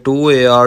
2AR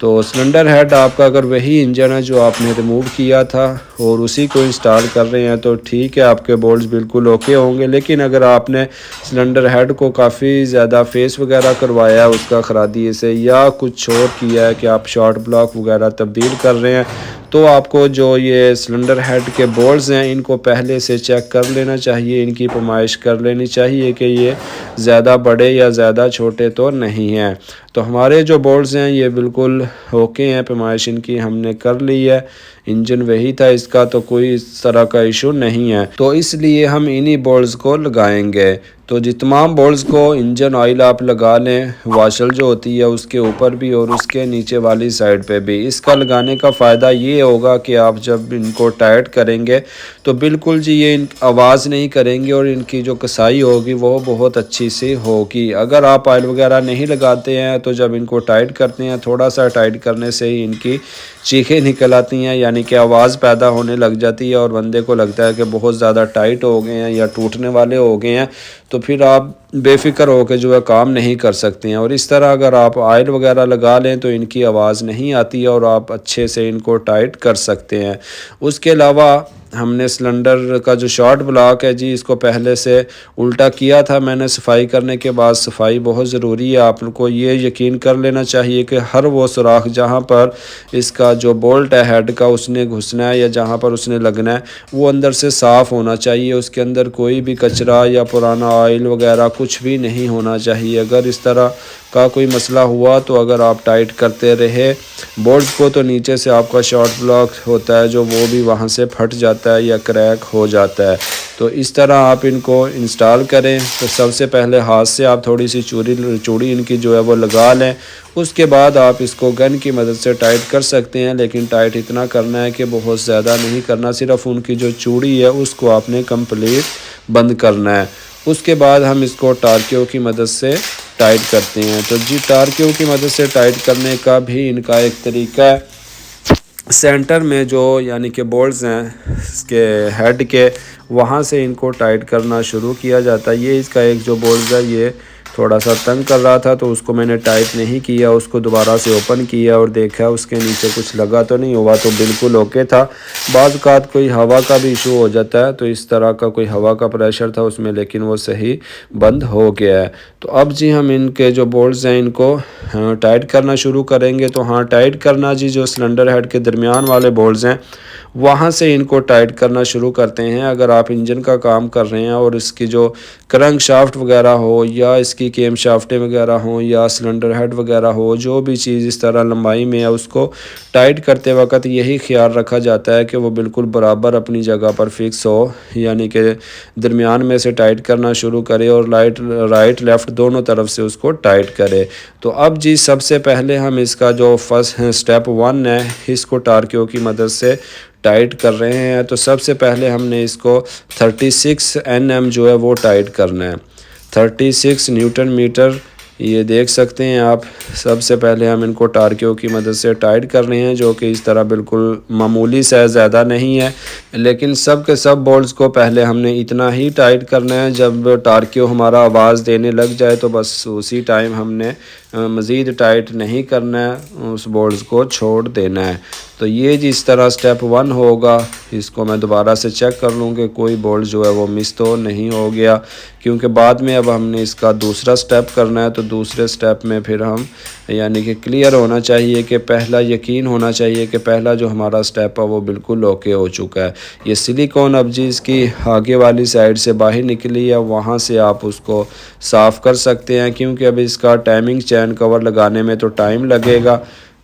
تو cylinder head آپ کا اگر وہی انجن ہے جو آپ نے ریموو کیا تھا اور اسی کو انسٹال کر رہے ہیں تو ٹھیک ہے، آپ کے بولٹس بالکل اوکے ہوں گے. لیکن اگر آپ نے سلنڈر ہیڈ کو کافی زیادہ فیس وغیرہ کروایا ہے اس کا خرادی سے، یا کچھ اور کیا ہے کہ آپ شارٹ بلاک وغیرہ تبدیل کر رہے ہیں، تو آپ کو جو یہ سلنڈر ہیڈ کے بولٹس ہیں ان کو پہلے سے چیک کر لینا چاہیے، ان کی پیمائش کر لینی چاہیے کہ یہ زیادہ بڑے یا زیادہ چھوٹے تو نہیں ہیں. تو ہمارے جو بولٹس ہیں یہ بالکل اوکے ہیں، پیمائش ان کی ہم نے کر لی ہے، انجن وہی تھا اس کا، تو کوئی اس طرح کا ایشو نہیں ہے. تو اس لیے ہم انہی بولٹس کو لگائیں گے. تو تمام بولٹس کو انجن آئل آپ لگا لیں، واشل جو ہوتی ہے اس کے اوپر بھی اور اس کے نیچے والی سائڈ پہ بھی. اس کا لگانے کا فائدہ یہ ہوگا کہ آپ جب ان کو ٹائٹ کریں گے تو بالکل جی یہ آواز نہیں کریں گے، اور ان کی جو کسائی ہوگی وہ بہت اچھی سی ہوگی. اگر آپ آئل وغیرہ نہیں لگاتے ہیں تو جب ان کو ٹائٹ کرتے ہیں، تھوڑا سا ٹائٹ کرنے سے ہی ان کی چیخیں نکل آتی ہیں، یعنی کہ آواز پیدا ہونے لگ جاتی ہے اور بندے کو لگتا ہے کہ بہت زیادہ ٹائٹ ہو گئے ہیں یا ٹوٹنے والے ہو گئے ہیں. تو پھر آپ بے فکر ہو کے جو ہے کام نہیں کر سکتے ہیں. اور اس طرح اگر آپ آئل وغیرہ لگا لیں تو ان کی آواز نہیں آتی ہے اور آپ اچھے سے ان کو ٹائٹ کر سکتے ہیں. اس کے علاوہ ہم نے سلنڈر کا جو شارٹ بلاک ہے جی، اس کو پہلے سے الٹا کیا تھا میں نے. صفائی کرنے کے بعد صفائی بہت ضروری ہے. آپ کو یہ یقین کر لینا چاہیے کہ ہر وہ سوراخ جہاں پر اس کا جو بولٹ ہے ہیڈ کا اس نے گھسنا ہے یا جہاں پر اس نے لگنا ہے وہ اندر سے صاف ہونا چاہیے. اس کے اندر کوئی بھی کچرا یا پرانا آئل وغیرہ کچھ بھی نہیں ہونا چاہیے. اگر اس طرح کا کوئی مسئلہ ہوا تو اگر آپ ٹائٹ کرتے رہے بولٹس کو تو نیچے سے آپ کا شارٹ بلاک ہوتا ہے جو وہ بھی وہاں سے پھٹ جاتا ہے یا کریک ہو جاتا ہے. تو اس طرح آپ ان کو انسٹال کریں. تو سب سے پہلے ہاتھ سے آپ تھوڑی سی چوڑی ان کی جو ہے وہ لگا لیں. اس کے بعد آپ اس کو گن کی مدد سے ٹائٹ کر سکتے ہیں، لیکن ٹائٹ اتنا کرنا ہے کہ بہت زیادہ نہیں کرنا. صرف ان کی جو چوڑی ہے اس کو آپ نے کمپلیٹ بند کرنا ہے. اس کے بعد ہم اس کو ٹارکیوں کی مدد سے ٹائٹ کرتے ہیں. تو جی ٹارکیوں کی مدد سے ٹائٹ کرنے کا بھی ان کا ایک طریقہ ہے. سینٹر میں جو یعنی کہ بولٹس ہیں اس کے ہیڈ کے، وہاں سے ان کو ٹائٹ کرنا شروع کیا جاتا ہے. یہ اس کا ایک جو بولٹ ہے یہ تھوڑا سا تنگ کر رہا تھا تو اس کو میں نے ٹائٹ نہیں کیا، اس کو دوبارہ سے اوپن کیا اور دیکھا اس کے نیچے کچھ لگا تو نہیں ہوا، تو بالکل اوکے تھا. بعض اوقات کوئی ہوا کا بھی ایشو ہو جاتا ہے، تو اس طرح کا کوئی ہوا کا پریشر تھا اس میں، لیکن وہ صحیح بند ہو گیا ہے. تو اب جی ہم ان کے جو بولٹس ہیں ان کو ٹائٹ کرنا شروع کریں گے. تو ہاں ٹائٹ کرنا جی جو سلنڈر ہیڈ کے درمیان والے بولٹس ہیں وہاں سے ان کو ٹائٹ کرنا شروع کرتے ہیں. اگر آپ انجن کا کام کر رہے ہیں اور اس کی جو کرنک شافٹ وغیرہ ہو یا اس کی کیم شافٹیں وغیرہ ہوں یا سلنڈر ہیڈ وغیرہ ہو، جو بھی چیز اس طرح لمبائی میں ہے اس کو ٹائٹ کرتے وقت یہی خیال رکھا جاتا ہے کہ وہ بالکل برابر اپنی جگہ پر فکس ہو، یعنی کہ درمیان میں سے ٹائٹ کرنا شروع کرے اور رائٹ لیفٹ دونوں طرف سے اس کو ٹائٹ کرے. تو اب جی سب سے پہلے ہم اس کا جو فرسٹ سٹیپ 1 ہے اس کو ٹارکیوں کی مدد سے ٹائٹ کر رہے ہیں. تو سب سے پہلے ہم نے اس کو 36 Nm جو ہے وہ ٹائٹ کرنا ہے. 36 نیوٹن میٹر یہ دیکھ سکتے ہیں آپ. سب سے پہلے ہم ان کو ٹارکیوں کی مدد سے ٹائٹ کر رہے ہیں، جو کہ اس طرح بالکل معمولی سے زیادہ نہیں ہے، لیکن سب کے سب بولٹس کو پہلے ہم نے اتنا ہی ٹائٹ کرنا ہے. جب ٹارکیوں ہمارا آواز دینے لگ جائے تو بس اسی ٹائم ہم نے مزید ٹائٹ نہیں کرنا ہے، اس بولٹس کو چھوڑ دینا ہے. تو یہ جس طرح سٹیپ 1 ہوگا. اس کو میں دوبارہ سے چیک کر لوں کہ کوئی بولٹ جو ہے وہ مس تو نہیں ہو گیا، کیونکہ بعد میں اب ہم نے اس کا دوسرا سٹیپ کرنا ہے. تو دوسرے سٹیپ میں پھر ہم یعنی کہ کلیئر ہونا چاہیے کہ پہلا یقین ہونا چاہیے کہ پہلا جو ہمارا سٹیپ ہے وہ بالکل اوکے ہو چکا ہے. یہ سلیکون اب جی اس کی آگے والی سائڈ سے باہر نکلی ہے، وہاں سے آپ اس کو صاف کر سکتے ہیں، کیونکہ اب اس کا ٹائمنگ چین کور لگانے میں تو ٹائم لگے گا.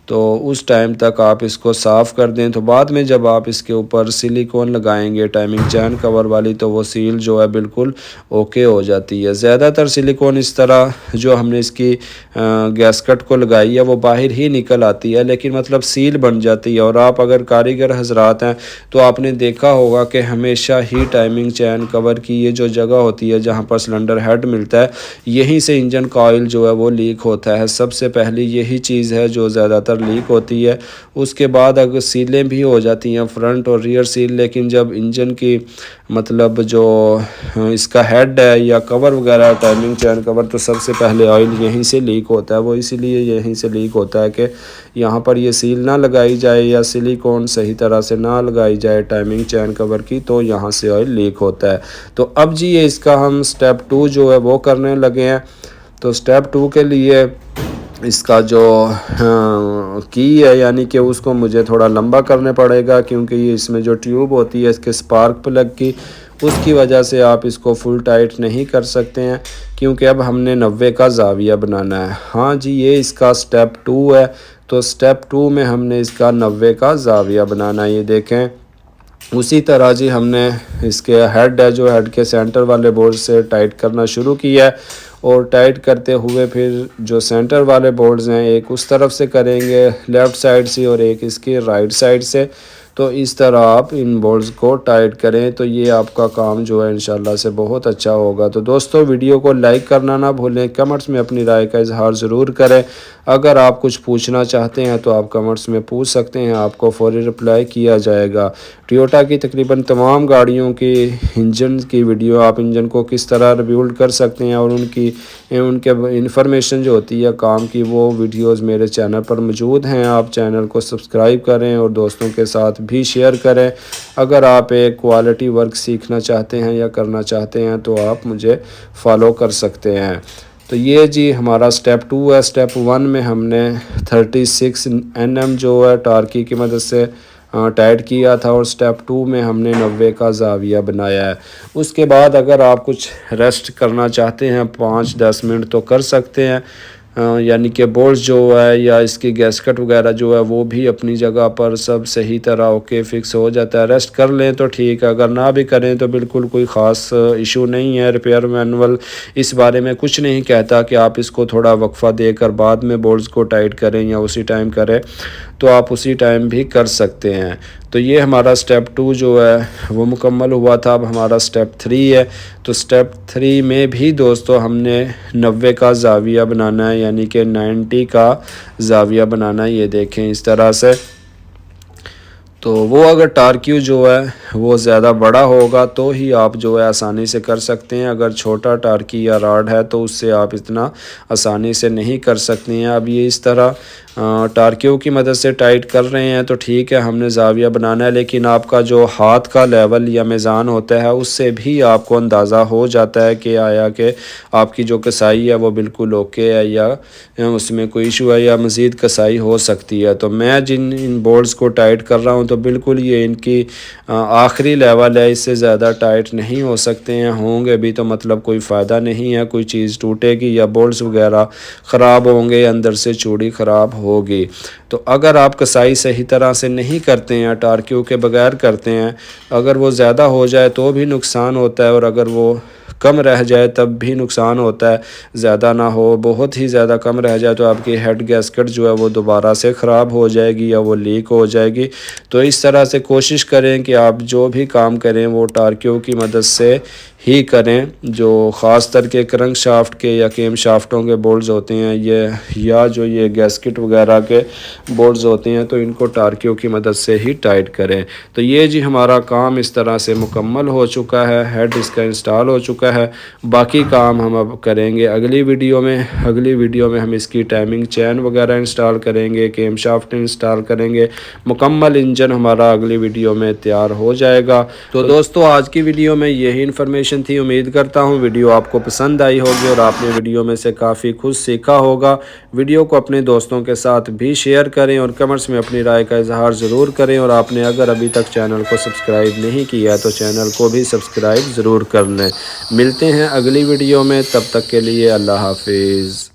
تو اس ٹائم تک آپ اس کو صاف کر دیں. تو بعد میں جب آپ اس کے اوپر سلیکون لگائیں گے ٹائمنگ چین کور والی تو وہ سیل جو ہے بالکل اوکے ہو جاتی ہے. زیادہ تر سلیکون اس طرح جو ہم نے اس کی گیسکٹ کو لگائی ہے وہ باہر ہی نکل آتی ہے، لیکن مطلب سیل بن جاتی ہے. اور آپ اگر کاریگر حضرات ہیں تو آپ نے دیکھا ہوگا کہ ہمیشہ ہی ٹائمنگ چین کور کی یہ جو جگہ ہوتی ہے جہاں پر سلنڈر ہیڈ ملتا ہے، یہیں سے انجن کا آئل جو ہے وہ لیک ہوتا ہے. سب سے پہلی یہی چیز ہے جو زیادہ تر تر لیک ہوتی ہے۔ اس کے بعد اگر سیلیں بھی ہو جاتی ہیں فرنٹ اور ریئر سیل، لیکن جب انجن کی مطلب جو اس کا ہیڈ ہے یا کور وغیرہ ٹائمنگ چین کور، تو سب سے پہلے آئل یہیں سے لیک ہوتا ہے۔ وہ اسی لیے یہیں سے لیک ہوتا ہے کہ یہاں پر یہ سیل نہ لگائی جائے یا سلیکون صحیح طرح سے نہ لگائی جائے ٹائمنگ چین کور کی، تو یہاں سے آئل لیک ہوتا ہے۔ تو اب جی اس کا ہم سٹیپ 2 جو ہے وہ کرنے لگے ہیں۔ تو سٹیپ 2 کے لیے اس کا جو کی ہے، یعنی کہ اس کو مجھے تھوڑا لمبا کرنے پڑے گا، کیونکہ یہ اس میں جو ٹیوب ہوتی ہے اس کے سپارک پلگ کی، اس کی وجہ سے آپ اس کو فل ٹائٹ نہیں کر سکتے ہیں، کیونکہ اب ہم نے 90 کا زاویہ بنانا ہے۔ ہاں جی یہ اس کا سٹیپ 2 ہے، تو سٹیپ 2 میں ہم نے اس کا 90 کا زاویہ بنانا ہے۔ یہ دیکھیں اسی طرح جی ہم نے اس کے ہیڈ ہے جو ہیڈ کے سینٹر والے بورڈ سے ٹائٹ کرنا شروع کیا ہے، اور ٹائٹ کرتے ہوئے پھر جو سینٹر والے بورڈز ہیں ایک اس طرف سے کریں گے لیفٹ سائڈ سے اور ایک اس کی رائٹ سائڈ سے۔ تو اس طرح آپ ان بورڈز کو ٹائٹ کریں تو یہ آپ کا کام جو ہے انشاءاللہ سے بہت اچھا ہوگا۔ تو دوستو ویڈیو کو لائک کرنا نہ بھولیں، کمنٹس میں اپنی رائے کا اظہار ضرور کریں۔ اگر آپ کچھ پوچھنا چاہتے ہیں تو آپ کمنٹس میں پوچھ سکتے ہیں، آپ کو فوری رپلائی کیا جائے گا۔ ٹویوٹا کی تقریباً تمام گاڑیوں کی انجن کی ویڈیو، آپ انجن کو کس طرح ریبیلڈ کر سکتے ہیں اور ان کے انفارمیشن جو ہوتی ہے کام کی، وہ ویڈیوز میرے چینل پر موجود ہیں۔ آپ چینل کو سبسکرائب کریں اور دوستوں کے ساتھ بھی شیئر کریں۔ اگر آپ ایک کوالٹی ورک سیکھنا چاہتے ہیں یا کرنا چاہتے ہیں تو آپ مجھے فالو کر سکتے ہیں۔ تو یہ جی ہمارا سٹیپ 2 ہے۔ سٹیپ 1 میں ہم نے 36 Nm جو ہے ٹارکی کی مدد سے ٹائٹ کیا تھا، اور سٹیپ 2 میں ہم نے 90 کا زاویہ بنایا ہے۔ اس کے بعد اگر آپ کچھ ریسٹ کرنا چاہتے ہیں 5-10 منٹ تو کر سکتے ہیں، یعنی کہ بورڈز جو ہے یا اس کی گیسکٹ وغیرہ جو ہے وہ بھی اپنی جگہ پر سب صحیح طرح اوکے فکس ہو جاتا ہے۔ ریسٹ کر لیں تو ٹھیک ہے، اگر نہ بھی کریں تو بالکل کوئی خاص ایشو نہیں ہے۔ ریپیئر مینول اس بارے میں کچھ نہیں کہتا کہ آپ اس کو تھوڑا وقفہ دے کر بعد میں بورڈز کو ٹائٹ کریں یا اسی ٹائم کریں، تو آپ اسی ٹائم بھی کر سکتے ہیں۔ تو یہ ہمارا سٹیپ 2 جو ہے وہ مکمل ہوا تھا۔ اب ہمارا سٹیپ 3 ہے۔ تو سٹیپ 3 میں بھی دوستو ہم نے 90 کا زاویہ بنانا ہے، یعنی کہ 90 کا زاویہ بنانا ہے۔ یہ دیکھیں اس طرح سے۔ تو وہ اگر ٹارکیو جو ہے وہ زیادہ بڑا ہوگا تو ہی آپ جو ہے آسانی سے کر سکتے ہیں، اگر چھوٹا ٹارکی یا راڈ ہے تو اس سے آپ اتنا آسانی سے نہیں کر سکتے ہیں۔ اب یہ اس طرح ٹارکیو کی مدد سے ٹائٹ کر رہے ہیں تو ٹھیک ہے، ہم نے زاویہ بنانا ہے، لیکن آپ کا جو ہاتھ کا لیول یا میزان ہوتا ہے اس سے بھی آپ کو اندازہ ہو جاتا ہے کہ آیا کہ آپ کی جو کسائی ہے وہ بالکل اوکے ہے یا اس میں کوئی ایشو ہے یا مزید کسائی ہو سکتی ہے۔ تو میں ان بورڈز کو ٹائٹ کر رہا ہوں تو بالکل یہ ان کی آخری لیول ہے، اس سے زیادہ ٹائٹ نہیں ہو سکتے ہیں، ہوں گے بھی تو مطلب کوئی فائدہ نہیں ہے، کوئی چیز ٹوٹے گی یا بورڈز وغیرہ خراب ہوں گے، اندر سے چوڑی خراب ہوگی۔ تو اگر آپ کسائی صحیح طرح سے نہیں کرتے ہیں، ٹارکیو کے بغیر کرتے ہیں، اگر وہ زیادہ ہو جائے تو بھی نقصان ہوتا ہے، اور اگر وہ کم رہ جائے تب بھی نقصان ہوتا ہے۔ زیادہ نہ ہو، بہت ہی زیادہ کم رہ جائے تو آپ کی ہیڈ گیسکٹ جو ہے وہ دوبارہ سے خراب ہو جائے گی یا وہ لیک ہو جائے گی۔ تو اس طرح سے کوشش کریں کہ آپ جو بھی کام کریں وہ ٹارکیو کی مدد سے ہی کریں، جو خاص طر کے کرنک شافٹ کے یا کیم شافٹوں کے بورڈز ہوتے ہیں یا جو یہ گیسکٹ وغیرہ کے بورڈز ہوتے ہیں تو ان کو ٹارکیو کی مدد سے ہی ٹائٹ کریں۔ تو یہ جی ہمارا کام اس طرح سے مکمل ہو چکا ہے، ہیڈ اس کا انسٹال ہو چکا ہے۔ باقی کام ہم اب کریں گے اگلی ویڈیو میں ہم اس کی ٹائمنگ چین وغیرہ انسٹال کریں گے، کیم شافٹ انسٹال کریں گے، مکمل انجن ہمارا اگلی ویڈیو میں تیار ہو جائے گا۔ تو دوستو آج کی ویڈیو میں یہی انفارمیشن تھی، امید کرتا ہوں ویڈیو آپ کو پسند آئی ہوگی اور آپ نے ویڈیو میں سے کافی کچھ سیکھا ہوگا۔ ویڈیو کو اپنے دوستوں کے ساتھ بھی شیئر کریں اور کمنٹس میں اپنی رائے کا اظہار ضرور کریں، اور آپ نے اگر ابھی تک چینل کو سبسکرائب نہیں کیا تو چینل کو بھی سبسکرائب ضرور کر لیں۔ ملتے ہیں اگلی ویڈیو میں، تب تک کے لیے اللہ حافظ۔